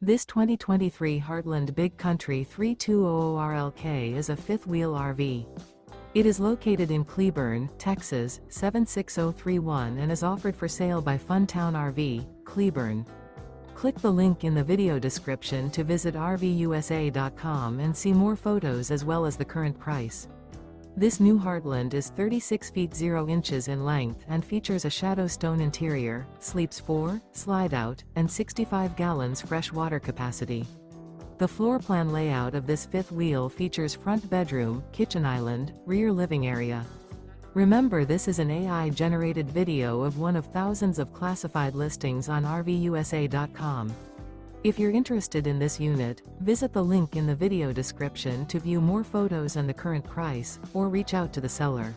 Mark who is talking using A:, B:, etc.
A: This 2023 Heartland Big Country 3200RLK is a fifth-wheel RV. It is located in Cleburne, Texas, 76031 and is offered for sale by Funtown RV, Cleburne. Click the link in the video description to visit RVUSA.com and see more photos as well as the current price. This new Heartland is 36 feet 0 inches in length and features a shadow stone interior, sleeps 4, slide-out, and 65 gallons fresh water capacity. The floor plan layout of this fifth wheel features front bedroom, kitchen island, rear living area. Remember, this is an AI-generated video of one of thousands of classified listings on RVUSA.com. If you're interested in this unit, visit the link in the video description to view more photos and the current price, or reach out to the seller.